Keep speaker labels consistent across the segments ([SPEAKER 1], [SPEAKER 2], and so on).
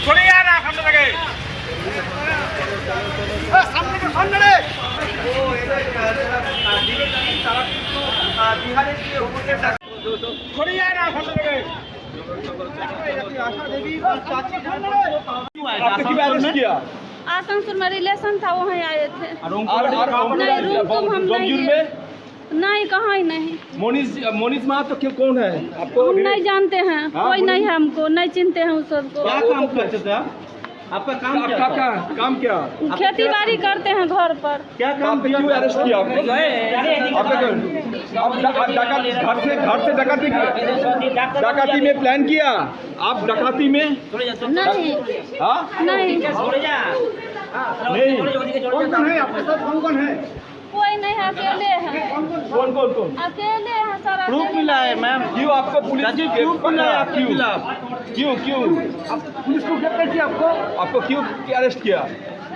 [SPEAKER 1] সরিয়ে আনা সামনে থেকে সামনে রে সরিয়ে আনা সামনে থেকে
[SPEAKER 2] आसनसोल में रिलेशन था, वहाँ आए थे।
[SPEAKER 1] रूम
[SPEAKER 2] नहीं, कहाँ ही नहीं।
[SPEAKER 1] मोनिस माँ तो क्यों कौन है आपको?
[SPEAKER 2] हम नहीं जानते हैं, कोई नहीं है, हमको नहीं चिनते हैं उस सबको।
[SPEAKER 1] क्या काम करते थे आप? आपका काम क्या? काम क्या?
[SPEAKER 2] खेती बाड़ी करते हैं घर पर।
[SPEAKER 1] क्या काम? क्यों अरेस्ट किया आपको? घर से डकैती में प्लान किया आप? डकैती में
[SPEAKER 2] नहीं।
[SPEAKER 1] हाँ
[SPEAKER 2] नहीं,
[SPEAKER 1] नहीं। कौन है आपके साथ? कौन है?
[SPEAKER 2] कोई नहीं है, अकेले हैं।
[SPEAKER 1] कौन
[SPEAKER 2] अकेले हैं सारा।
[SPEAKER 1] प्रूफ मिला है मैम? क्यों आपको पुलिस प्रूफ मिला है आपके खिलाफ? क्यों पुलिस को गिरफ्तार किया आपको क्यों अरेस्ट किया?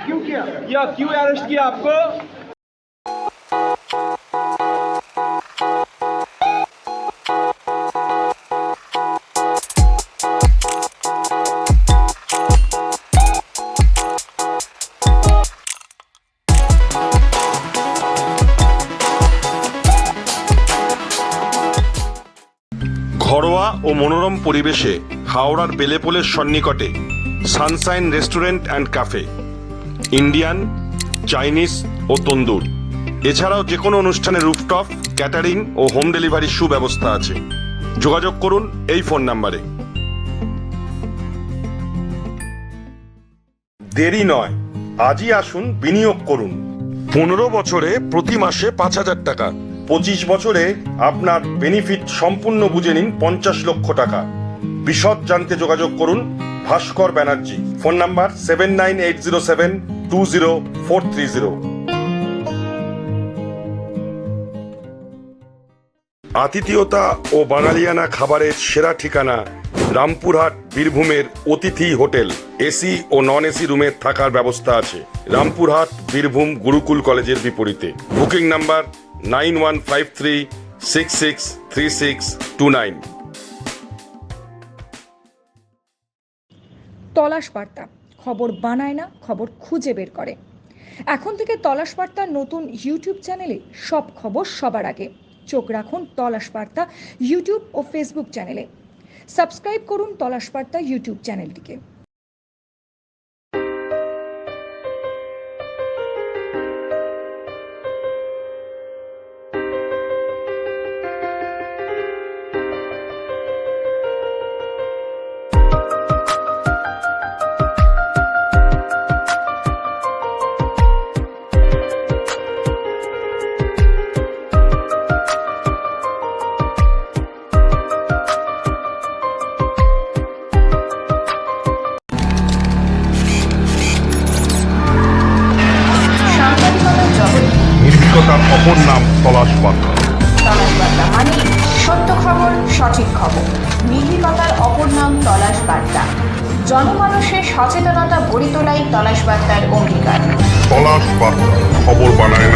[SPEAKER 1] क्यों अरेस्ट किया आपको?
[SPEAKER 3] ঘরোয়া ও মনোরম পরিবেশে হাওড়ার বেলেপোলের সন্নিকটে Sunshine restaurant and cafe, Indian, Chinese ও তন্দুর, এছাড়াও যে কোনো অনুষ্ঠানের রুফটপ, ক্যাটারিং ও হোম ডেলিভারির সুব্যবস্থা আছে। যোগাযোগ করুন এই ফোন নাম্বারে। দেরি নয়, আজই আসুন, বিনিয়োগ করুন। 15 বছরে প্রতি মাসে 5,000 টাকা, 25 বছরে আপনার বেনিফিট সম্পূর্ণ বুঝে নিন 50 লক্ষ টাকা। বিশদ জানতে যোগাযোগ করুন ভাস্কর ব্যানার্জি। Phone number 7980720430। আতিথেয়তা ও বাঙালিয়ানা খাবারের সেরা ঠিকানা রামপুরহাট বীরভূমের অতিথি হোটেল। এসি ও নন এসি রুমের থাকার ব্যবস্থা আছে। রামপুরহাট বীরভূম গুরুকুল কলেজের বিপরীতে। Booking number 9153663629।
[SPEAKER 4] তলাশ বার্তা, খবর বানায় না, খবর খুঁজে বের করে। এখন থেকে তলাশ বার্তার নতুন ইউটিউব চ্যানেলে সব খবর সবার আগে। চোখ রাখুন তলাশ বার্তা ইউটিউব ও ফেসবুক চ্যানেলে। সাবস্ক্রাইব করুন তলাশ বার্তা ইউটিউব চ্যানেলটিকে।
[SPEAKER 3] নির্ভীকতার অপর নাম তলাশ বার্তা।
[SPEAKER 5] তলাশ বার্তা মানে সত্য খবর, সঠিক খবর। নির্ভীকতার অপর নাম তলাশ বার্তা। জনমানুষের সচেতনতা গড়ে তোলাই তলাশ বার্তার অঙ্গীকার।
[SPEAKER 3] তলাশ বার্তা, খবর বানায়